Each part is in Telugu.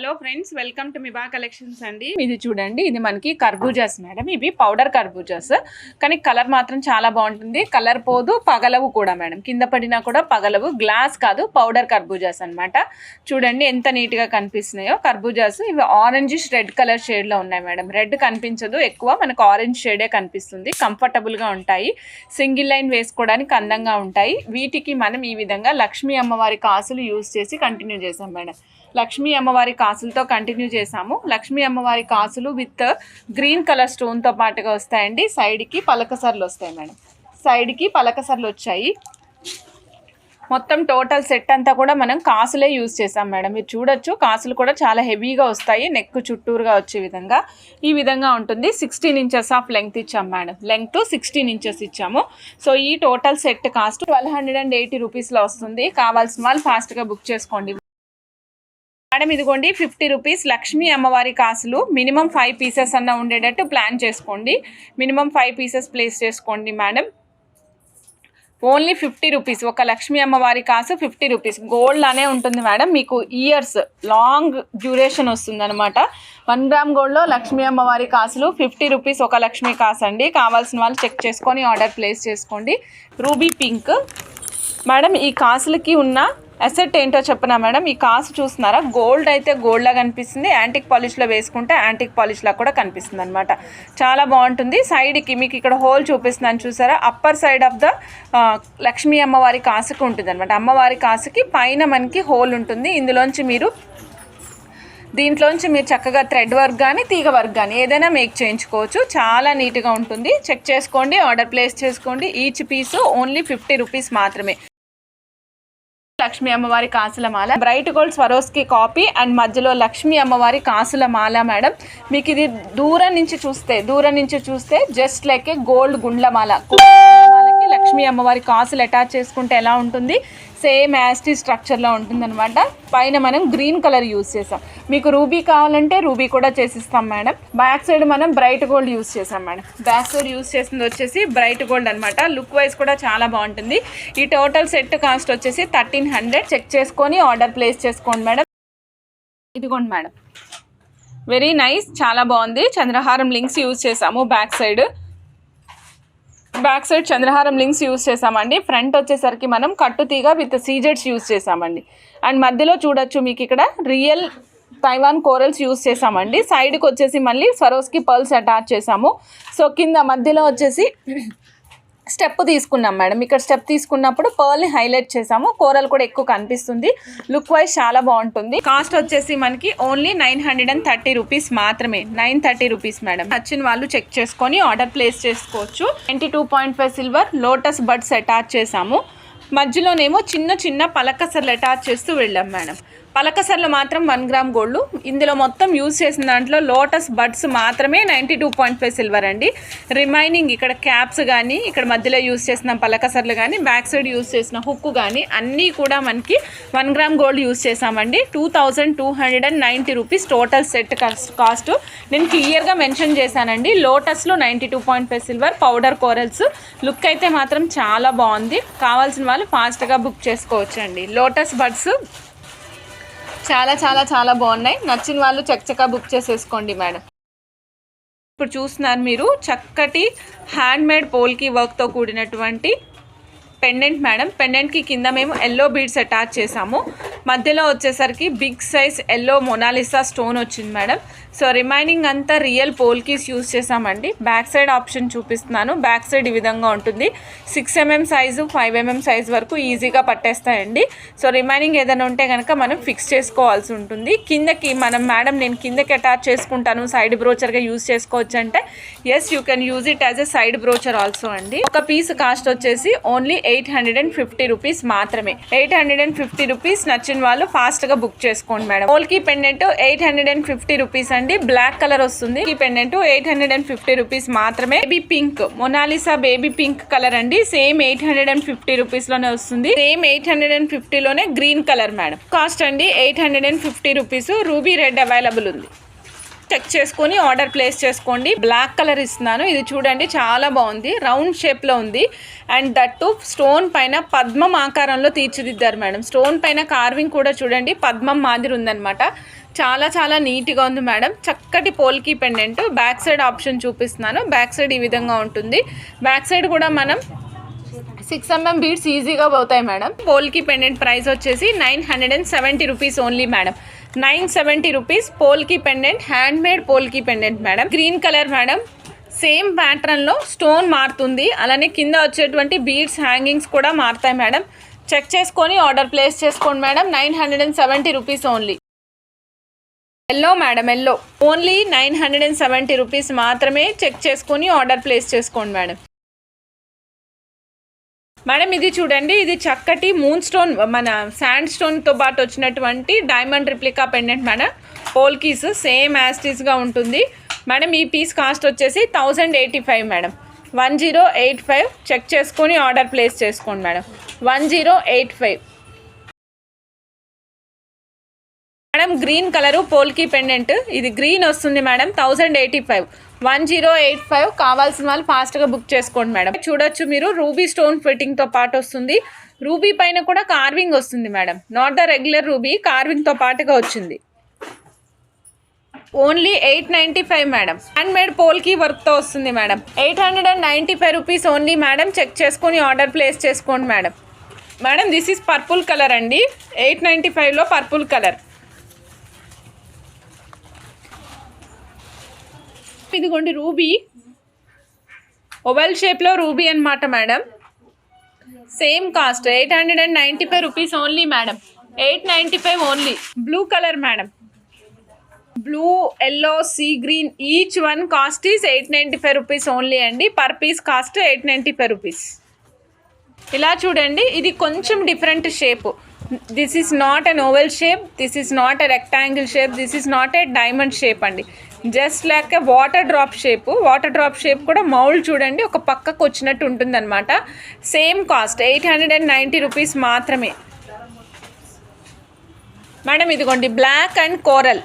Hello friends, welcome to Miba collections అండి. ఇది చూడండి, ఇది మనకి కర్బూజాస్ మేడం. ఇవి పౌడర్ కర్బూజాస్, కానీ కలర్ మాత్రం చాలా బాగుంటుంది. కలర్ పోదు, పగలవు కూడా మేడం. కింద పడినా కూడా పగలవు. గ్లాస్ కాదు, పౌడర్ కర్బూజాస్ అనమాట. చూడండి ఎంత నీట్గా కనిపిస్తున్నాయో కర్బూజాస్. ఇవి ఆరెంజ్ రెడ్ కలర్ షేడ్లో ఉన్నాయి మేడం. రెడ్ కనిపించదు ఎక్కువ, మనకు ఆరెంజ్ షేడే కనిపిస్తుంది. కంఫర్టబుల్గా ఉంటాయి, సింగిల్ లైన్ వేసుకోవడానికి అందంగా ఉంటాయి. వీటికి మనం ఈ విధంగా లక్ష్మీ అమ్మవారి కాసులు యూజ్ చేసి కంటిన్యూ చేసాం మేడం. లక్ష్మీ అమ్మవారి కాసులతో కంటిన్యూ చేసాము. లక్ష్మీ అమ్మవారి కాసులు విత్ గ్రీన్ కలర్ స్టోన్తో పాటుగా వస్తాయండి. సైడ్కి పలకసర్లు వస్తాయి మేడం. సైడ్కి పలకసర్లు వచ్చాయి. మొత్తం టోటల్ సెట్ అంతా కూడా మనం కాసులే యూజ్ చేసాం మేడం. మీరు చూడొచ్చు, కాసులు కూడా చాలా హెవీగా వస్తాయి. నెక్ చుట్టూరుగా వచ్చే విధంగా ఈ విధంగా ఉంటుంది. 16 ఇంచెస్ ఆఫ్ లెంగ్త్ ఇచ్చాం మేడం. లెంగ్త్ 16 ఇంచెస్ ఇచ్చాము. సో ఈ టోటల్ సెట్ కాస్ట్ 1280 రూపీస్లో వస్తుంది. కావాల్సిన వాళ్ళు ఫాస్ట్గా బుక్ చేసుకోండి మేడం. ఇదిగోండి 50 రూపీస్ లక్ష్మీ అమ్మవారి కాసులు. మినిమం 5 పీసెస్ అన్న ఉండేటట్టు ప్లాన్ చేసుకోండి. మినిమం 5 పీసెస్ ప్లేస్ చేసుకోండి మేడం. Only 50 rupees. ఒక లక్ష్మీ అమ్మవారి కాసు 50 రూపీస్. గోల్డ్ లానే ఉంటుంది మేడం. మీకు ఇయర్స్ లాంగ్ డ్యూరేషన్ వస్తుంది అనమాట. 1 గ్రామ్ గోల్డ్లో లక్ష్మీ అమ్మవారి కాసులు 50 రూపీస్ ఒక లక్ష్మీ కాసు అండి. కావాల్సిన వాళ్ళు చెక్ చేసుకొని ఆర్డర్ ప్లేస్ చేసుకోండి. Ruby pink madam. ఈ కాసులకి ఉన్న అసెట్ ఏంటో చెప్పనా మేడం. ఈ కాసు చూస్తున్నారా, గోల్డ్ అయితే గోల్డ్లా కనిపిస్తుంది. యాంటిక్ పాలిష్లో వేసుకుంటే యాంటిక్ పాలిష్లా కూడా కనిపిస్తుంది అనమాట. చాలా బాగుంటుంది. సైడ్కి మీకు ఇక్కడ హోల్ చూపిస్తున్నాను చూసారా, upper side of the Lakshmi అమ్మవారి కాసుకి ఉంటుంది అనమాట. అమ్మవారి కాసుకి పైన మనకి హోల్ ఉంటుంది. దీంట్లోంచి మీరు చక్కగా థ్రెడ్ వర్క్ కానీ తీగ వర్క్ కానీ ఏదైనా మేక్ చేయించుకోవచ్చు. చాలా నీట్గా ఉంటుంది. చెక్ చేసుకోండి, ఆర్డర్ ప్లేస్ చేసుకోండి. ఈచ్ పీసు ఓన్లీ 50 రూపీస్ మాత్రమే. లక్ష్మీ అమ్మవారి కాసుల మాల, bright gold Swarovski copy and మధ్యలో లక్ష్మీ అమ్మవారి కాసుల మాల మేడం. మీకు ఇది దూరం నుంచి చూస్తే జస్ట్ లైక్ ఏ గోల్డ్ గుండ్ల మాలకి లక్ష్మీ అమ్మవారి కాసులు అటాచ్ చేసుకుంటే ఎలా ఉంటుంది, సేమ్ యాస్టీ స్ట్రక్చర్లో ఉంటుందన్నమాట. పైన మనం గ్రీన్ కలర్ యూజ్ చేసాం. మీకు రూబీ కావాలంటే రూబీ కూడా చేసిస్తాం మేడం. బ్యాక్ సైడ్ మనం బ్రైట్ గోల్డ్ యూజ్ చేసాం మేడం. బ్యాక్ సైడ్ యూజ్ చేసింది వచ్చేసి బ్రైట్ గోల్డ్ అనమాట. లుక్ వైజ్ కూడా చాలా బాగుంటుంది. ఈ టోటల్ సెట్ కాస్ట్ వచ్చేసి 1300. చెక్ చేసుకొని ఆర్డర్ ప్లేస్ చేసుకోండి మేడం. ఇదిగోండి మేడం, వెరీ నైస్, చాలా బాగుంది. చంద్రహారం లింక్స్ యూజ్ చేసాము. బ్యాక్ సైడ్ చంద్రహారం లింక్స్ యూజ్ చేసామండి. ఫ్రంట్ వచ్చేసరికి మనం కట్టుతీగ విత్ సీజెడ్స్ యూజ్ చేసామండి. అండ్ మధ్యలో చూడొచ్చు మీకు ఇక్కడ రియల్ తైవాన్ కోరల్స్ యూజ్ చేసామండి. సైడ్కి వచ్చేసి మళ్ళీ స్వరోస్కి పర్ల్స్ అటాచ్ చేసాము. సో కింద మధ్యలో వచ్చేసి స్టెప్ తీసుకున్నాం మేడం. ఇక్కడ స్టెప్ తీసుకున్నప్పుడు పర్ల్ని హైలైట్ చేసాము. కోరల్ కూడా ఎక్కువ కనిపిస్తుంది. లుక్ వైజ్ చాలా బాగుంటుంది. కాస్ట్ వచ్చేసి మనకి ఓన్లీ 930 రూపీస్ మాత్రమే. 930 రూపీస్ మేడం. నచ్చిన వాళ్ళు చెక్ చేసుకొని ఆర్డర్ ప్లేస్ చేసుకోవచ్చు. 22.5 సిల్వర్ లోటస్ బడ్స్ అటాచ్ చేసాము. మధ్యలోనేమో చిన్న పలకసర్లు అటాచ్ చేస్తూ వెళ్ళాం మేడం. పలకసర్లు మాత్రం 1 గ్రామ్ గోల్డ్. ఇందులో మొత్తం యూజ్ చేసిన దాంట్లో లోటస్ బడ్స్ మాత్రమే 92.5 సిల్వర్ అండి. రిమైనింగ్ ఇక్కడ క్యాప్స్ కానీ, ఇక్కడ మధ్యలో యూజ్ చేసిన పలకసర్లు కానీ, బ్యాక్ సైడ్ యూజ్ చేసిన హుక్కు కానీ అన్నీ కూడా మనకి 1 గ్రామ్ గోల్డ్ యూజ్ చేసామండి. 2290 రూపీస్ టోటల్ సెట్ కాస్ట్. నేను క్లియర్గా మెన్షన్ చేశానండి. లోటస్లో 92.5 సిల్వర్, పౌడర్ కోరల్స్. లుక్ అయితే మాత్రం చాలా బాగుంది. కావాల్సిన వాళ్ళు ఫాస్ట్గా బుక్ చేసుకోవచ్చు అండి. లోటస్ బడ్స్ చాలా బాగున్నాయి. నచ్చిన వాళ్ళు చక్కగా బుక్ చేసేసుకోండి మేడం. ఇప్పుడు చూస్తున్నారు మీరు చక్కటి హ్యాండ్మేడ్ పోల్కి వర్క్తో కూడినటువంటి పెండెంట్ మేడం. పెండెంట్కి కింద మేము ఎల్లో బీడ్స్ అటాచ్ చేసాము. మధ్యలో వచ్చేసరికి big size yellow monalisa stone వచ్చింది మేడం. సో రిమైనింగ్ అంతా రియల్ పోల్కీస్ యూజ్ చేసామండి. బ్యాక్ సైడ్ ఆప్షన్ చూపిస్తున్నాను. బ్యాక్ సైడ్ ఈ విధంగా ఉంటుంది. 6mm సైజు 5mm సైజు వరకు ఈజీగా పట్టేస్తాయండి. సో రిమైనింగ్ ఏదైనా ఉంటే కనుక మనం ఫిక్స్ చేసుకోవాల్సి ఉంటుంది. కిందకి మనం మేడం నేను కిందకి అటాచ్ చేసుకుంటాను, సైడ్ బ్రోచర్గా యూజ్ చేసుకోవచ్చు అంటే yes, you can use it as a side brochure also అండి. ఒక పీస్ కాస్ట్ వచ్చేసి ఓన్లీ 850 రూపీస్ మాత్రమే. 850 రూపీస్. నచ్చిన వాళ్ళు ఫాస్ట్గా బుక్ చేసుకోండి మేడం. పోల్కీ పెండెంట్ 850 రూపీస్ అండి. బ్లాక్ కలర్ వస్తుంది. ఈ పెండెంట్ 850 రూపీస్ మాత్రమే. Baby pink monalisa baby pink colour అండి. సేమ్ 850 రూపీస్ లోనే వస్తుంది. సేమ్ 850 లోనే గ్రీన్ కలర్ మేడం. కాస్ట్ అండి 850 రూపీస్. రూబీ రెడ్ అవైలబుల్ ఉంది. చెక్ చేసుకొని ఆర్డర్ ప్లేస్ చేసుకోండి. బ్లాక్ కలర్ ఇస్తున్నాను. ఇది చూడండి చాలా బాగుంది. రౌండ్ షేప్లో ఉంది. అండ్ దట్టు స్టోన్ పైన పద్మం ఆకారంలో తీర్చిదిద్దారు మేడం. స్టోన్ పైన కార్వింగ్ కూడా చూడండి పద్మం మాదిరి ఉందన్నమాట. చాలా చాలా నీట్గా ఉంది మేడం. చక్కటి పోల్కి పెండెంట్. బ్యాక్ సైడ్ ఆప్షన్ చూపిస్తున్నాను. బ్యాక్ సైడ్ ఈ విధంగా ఉంటుంది. బ్యాక్ సైడ్ కూడా మనం 6 mm బీడ్స్ ఈజీగా పోతాయి మేడం. పోల్కి పెండెంట్ ప్రైస్ వచ్చేసి 970 rupees only madam. 970 rupees polki pendant, hand made polki pendant madam. Green colour madam. Same ప్యాటర్న్లో స్టోన్ మారుతుంది. అలానే కింద వచ్చేటువంటి బీడ్స్ హ్యాంగింగ్స్ కూడా మారుతాయి మేడం. చెక్ చేసుకొని ఆర్డర్ ప్లేస్ చేసుకోండి madam. 970 rupees only. Yellow madam, yellow only 970 rupees మాత్రమే. చెక్ చేసుకొని ఆర్డర్ ప్లేస్ చేసుకోండి మేడం. మేడం ఇది చూడండి, ఇది చక్కటి మూన్ స్టోన్, మన శాండ్ స్టోన్తో పాటు వచ్చినటువంటి diamond replica pendant madam. Polkis same యాస్టీస్గా ఉంటుంది మేడం. ఈ పీస్ కాస్ట్ వచ్చేసి 1085 మేడం. 1085. చెక్ చేసుకొని ఆర్డర్ ప్లేస్ చేసుకోండి madam. 1085 madam. Green colour polki pendant, ఇది గ్రీన్ వస్తుంది మేడం. 1085. 1085 కావాల్సిన వాళ్ళు ఫాస్ట్గా బుక్ చేసుకోండి మేడం. చూడొచ్చు మీరు, రూబీ స్టోన్ ఫిట్టింగ్తో పాటు వస్తుంది. రూబీ పైన కూడా కార్వింగ్ వస్తుంది madam. Not the regular ruby, కార్వింగ్తో పాటుగా వచ్చింది. Only 895 madam. Hand made polki వర్క్తో వస్తుంది madam. 895 rupees only madam. Check చేసుకొని ఆర్డర్ ప్లేస్ చేసుకోండి madam. Madam this is purple colour అండి. 895లో పర్పుల్ కలర్. ఇదిగోండి రూబీ, ఓవెల్ షేప్లో రూబీ అనమాట madam. Same cost 895 rupees only madam. 895 only. Blue colour madam. Blue, yellow, sea green, each one cost is 895 rupees only అండి. Per piece cost 895 rupees. ఇలా చూడండి, ఇది కొంచెం different shape. This is not an oval shape, this is not a rectangle shape, this is not a diamond shape అండి. Just like a water drop shape. Water drop shape కూడా మౌల్డ్ చూడండి ఒక పక్కకు వచ్చినట్టు ఉంటుందన్నమాట. సేమ్ కాస్ట్ 890 రూపీస్ మాత్రమే మేడం. ఇదిగోండి black and coral.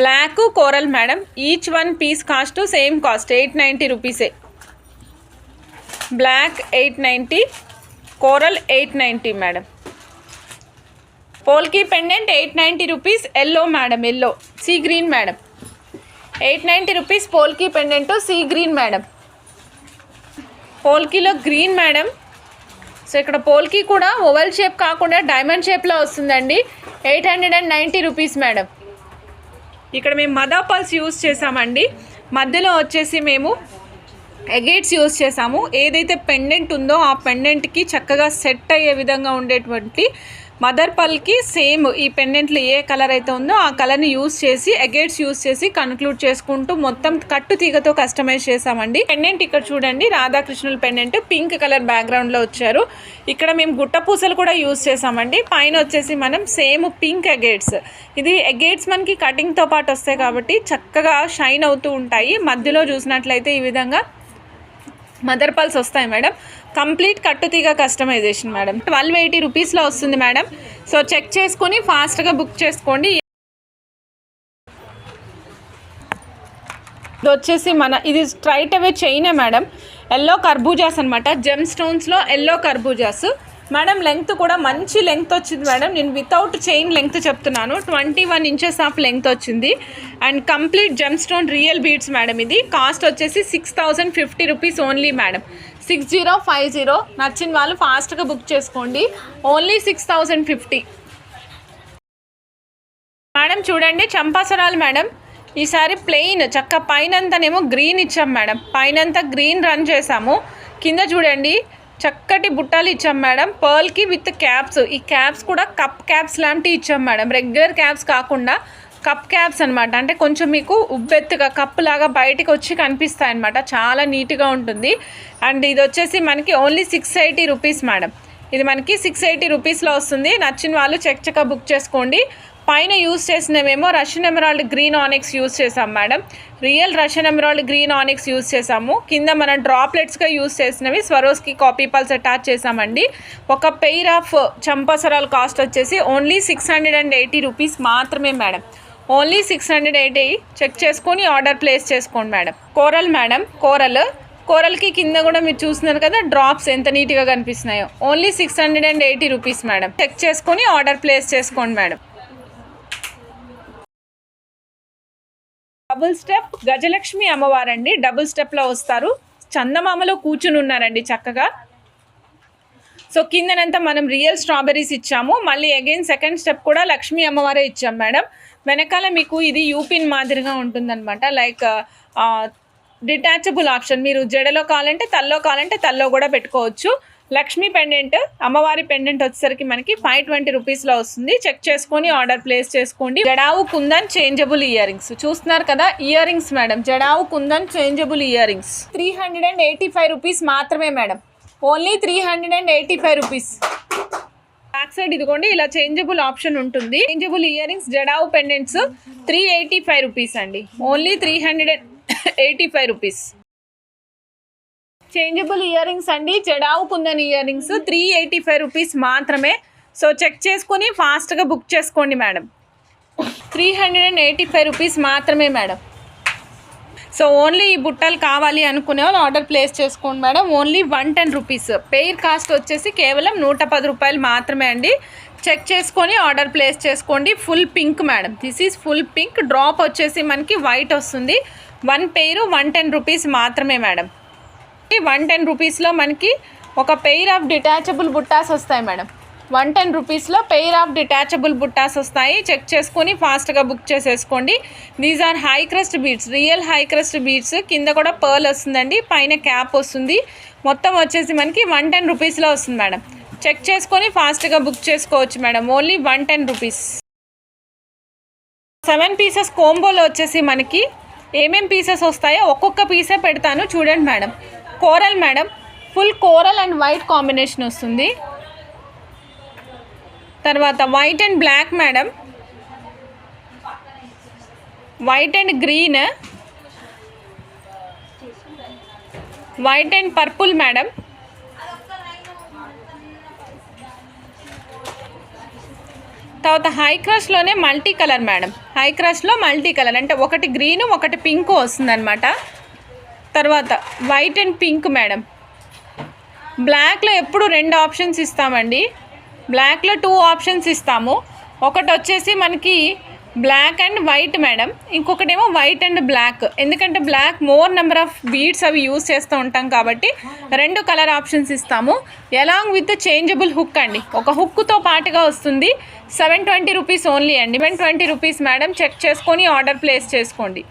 Black coral madam. Each one piece cost same cost 890 రూపీసే. Black 890, coral 890 madam. Polki pendant 890 rupees. Yellow madam, yellow sea green madam. 890 rupees polki pendant, sea green madam. పోల్కీలో గ్రీన్ మేడం. సో ఇక్కడ పోల్కి కూడా ఓవెల్ షేప్ కాకుండా డైమండ్ షేప్లో వస్తుందండి. 890 రూపీస్ మేడం. ఇక్కడ మేము మదర్ పర్ల్స్ యూజ్ చేసామండి. మధ్యలో వచ్చేసి మేము ఎగేట్స్ యూజ్ చేసాము. ఏదైతే పెండెంట్ ఉందో ఆ పెండెంట్కి చక్కగా సెట్ అయ్యే విధంగా ఉండేటువంటి మదర్ పర్ల్కి సేమ్ ఈ పెండెంట్లు ఏ కలర్ అయితే ఉందో ఆ కలర్ని యూజ్ చేసి ఎగేట్స్ యూజ్ చేసి కన్క్లూడ్ చేసుకుంటూ మొత్తం కట్టు తీగతో కస్టమైజ్ చేసామండి. పెండెంట్ ఇక్కడ చూడండి, రాధాకృష్ణుల పెండెంట్ పింక్ కలర్ బ్యాక్గ్రౌండ్లో వచ్చారు. ఇక్కడ మేము గుట్ట పూసలు కూడా యూజ్ చేసామండి. పైన వచ్చేసి మనం సేమ్ పింక్ ఎగేట్స్. ఇది ఎగేట్స్ మనకి కటింగ్తో పాటు వస్తాయి కాబట్టి చక్కగా షైన్ అవుతూ ఉంటాయి. మధ్యలో చూసినట్లయితే ఈ విధంగా మదర్ పర్ల్స్ వస్తాయి మేడం. కంప్లీట్ కట్టుతీగ కస్టమైజేషన్ మేడం. 1280 రూపీస్లో వస్తుంది మేడం. సో చెక్ చేసుకొని ఫాస్ట్గా బుక్ చేసుకోండి. ఇది వచ్చేసి ఇది స్ట్రైట్ అవే చైనే మేడం. ఎల్లో కర్బూజాస్ అనమాట. జెమ్ స్టోన్స్లో ఎల్లో కర్బూజాస్ మేడం. లెంగ్త్ కూడా మంచి లెంగ్త్ వచ్చింది మేడం. నేను వితౌట్ చైన్ లెంగ్త్ చెప్తున్నాను. 21 ఇంచెస్ ఆఫ్ లెంగ్త్ వచ్చింది. And complete gem stone real beads madam. ఇది కాస్ట్ వచ్చేసి 6050 రూపీస్ ఓన్లీ మేడం. 6050. నచ్చిన వాళ్ళు ఫాస్ట్గా బుక్ చేసుకోండి. Only 6050 madam. చూడండి చంపాసరాలు మేడం. ఈసారి ప్లెయిన్ చక్క పైనంతానేమో గ్రీన్ ఇచ్చాం మేడం. పైనంతా గ్రీన్ రన్ చేసాము. కింద చూడండి చక్కటి బుట్టాలు ఇచ్చాం మేడం. పర్ల్కి విత్ క్యాప్స్. ఈ క్యాప్స్ కూడా కప్ క్యాప్స్ లాంటివి ఇచ్చాం మేడం. రెగ్యులర్ క్యాప్స్ కాకుండా కప్ క్యాప్స్ అనమాట. అంటే కొంచెం మీకు ఉబ్బెత్తుగా కప్ లాగా బయటికి వచ్చి కనిపిస్తాయి అనమాట. చాలా నీట్గా ఉంటుంది. అండ్ ఇది వచ్చేసి మనకి ఓన్లీ 680 రూపీస్ మేడం. ఇది మనకి 680 రూపీస్లో వస్తుంది. నచ్చిన వాళ్ళు చక్కగా బుక్ చేసుకోండి. పైన యూస్ చేసినవేమో Russian emerald green onyx use చేసాం madam. Real Russian emerald green onyx use చేసాము. కింద మనం డ్రాప్లెట్స్గా యూస్ చేసినవి స్వరోస్కి కాపీ పల్స్ అటాచ్ చేసామండి. ఒక పెయిర్ ఆఫ్ చంపాసరాలు కాస్ట్ వచ్చేసి ఓన్లీ 680 రూపీస్ మాత్రమే మేడం. ఓన్లీ 680. చెక్ చేసుకొని ఆర్డర్ ప్లేస్ చేసుకోండి మేడం. Coral madam. కోరల్కి కింద కూడా మీరు చూస్తున్నారు కదా డ్రాప్స్ ఎంత నీట్గా కనిపిస్తున్నాయో. Only 680 rupees madam. చెక్ చేసుకొని ఆర్డర్ ప్లేస్ చేసుకోండి మేడం. డబుల్ స్టెప్ గజలక్ష్మి అమ్మవారండి. డబుల్ స్టెప్లో వస్తారు, చందమామలో కూర్చుని ఉన్నారండి చక్కగా. సో కిందనంతా మనం రియల్ స్ట్రాబెర్రీస్ ఇచ్చాము. మళ్ళీ అగైన్ సెకండ్ స్టెప్ కూడా లక్ష్మీ అమ్మవారే ఇచ్చాం మేడం. వెనకాల మీకు ఇది యూపిన్ మాదిరిగా ఉంటుందన్నమాట. లైక్ డిటాచబుల్ ఆప్షన్, మీరు జడలో కావాలంటే తల్లో కావాలంటే తల్లో కూడా పెట్టుకోవచ్చు. లక్ష్మీ పెండెంట్, అమ్మవారి పెండెంట్ వచ్చేసరికి మనకి 520 రూపీస్లో వస్తుంది. చెక్ చేసుకొని ఆర్డర్ ప్లేస్ చేసుకోండి. Jadau kundan changeable earrings చూస్తున్నారు కదా, earrings madam. Jadau kundan changeable earrings 385 rupees మాత్రమే madam. Only 385 rupees. Back side ఇదిగోండి ఇలా చేంజబుల్ ఆప్షన్ ఉంటుంది. Changeable earrings jadau pendants 385 rupees అండి. Only 385 rupees. Changeable earrings అండి, jadau kundan earrings 385 rupees మాత్రమే. సో చెక్ చేసుకొని ఫాస్ట్గా బుక్ చేసుకోండి మేడం. 385 రూపీస్ మాత్రమే మేడం. సో ఓన్లీ ఈ బుట్టలు కావాలి అనుకునే వాళ్ళు ఆర్డర్ ప్లేస్ చేసుకోండి madam. Only 110 rupees. Pair cost వచ్చేసి కేవలం 110 రూపాయలు మాత్రమే అండి. చెక్ చేసుకొని ఆర్డర్ ప్లేస్ చేసుకోండి. Full pink madam, this is full pink. Drop వచ్చేసి మనకి వైట్ వస్తుంది. 1 పెయిర్ 110 రూపీస్ మాత్రమే మేడం. 110 రూపీస్లో మనకి ఒక పెయిర్ ఆఫ్ డిటాచబుల్ బుట్టాస్ వస్తాయి మేడం. 110 రూపీస్లో పెయిర్ ఆఫ్ డిటాచబుల్ బుట్టాస్ వస్తాయి. చెక్ చేసుకొని ఫాస్ట్గా బుక్ చేసేసుకోండి. These are high crust beads, real high crust beads. కింద కూడా పర్ల్ వస్తుందండి, పైన క్యాప్ వస్తుంది. మొత్తం వచ్చేసి మనకి 110 రూపీస్లో వస్తుంది మేడం. చెక్ చేసుకొని ఫాస్ట్గా బుక్ చేసుకోవచ్చు మేడం. Only 110 rupees. 7 పీసెస్ కోంబోలో వచ్చేసి మనకి ఏమేం పీసెస్ వస్తాయో ఒక్కొక్క పీసే పెడతాను చూడండి madam. Coral madam, full coral and white combination వస్తుంది. తర్వాత white and black madam, white and green, white and purple madam, తర్వాత హై క్రష్లోనే మల్టీ కలర్ మేడం. హై క్రష్లో మల్టీ కలర్ అంటే ఒకటి గ్రీన్ ఒకటి పింక్ వస్తుందన్నమాట. తర్వాత వైట్ అండ్ పింక్ మేడం. బ్లాక్లో ఎప్పుడు 2 ఆప్షన్స్ ఇస్తామండి. బ్లాక్లో 2 ఆప్షన్స్ ఇస్తాము. ఒకటి వచ్చేసి మనకి బ్లాక్ అండ్ వైట్ మేడం, ఇంకొకటేమో వైట్ అండ్ బ్లాక్. ఎందుకంటే black more number of beads అవి యూజ్ చేస్తూ ఉంటాం కాబట్టి 2 కలర్ ఆప్షన్స్ ఇస్తాము. ఎలాంగ్ విత్ చేంజబుల్ హుక్ అండి, ఒక హుక్తో పాటుగా వస్తుంది. 720 రూపీస్ ఓన్లీ అండి. 720 రూపీస్ మేడం. చెక్ చేసుకొని ఆర్డర్ ప్లేస్ చేసుకోండి.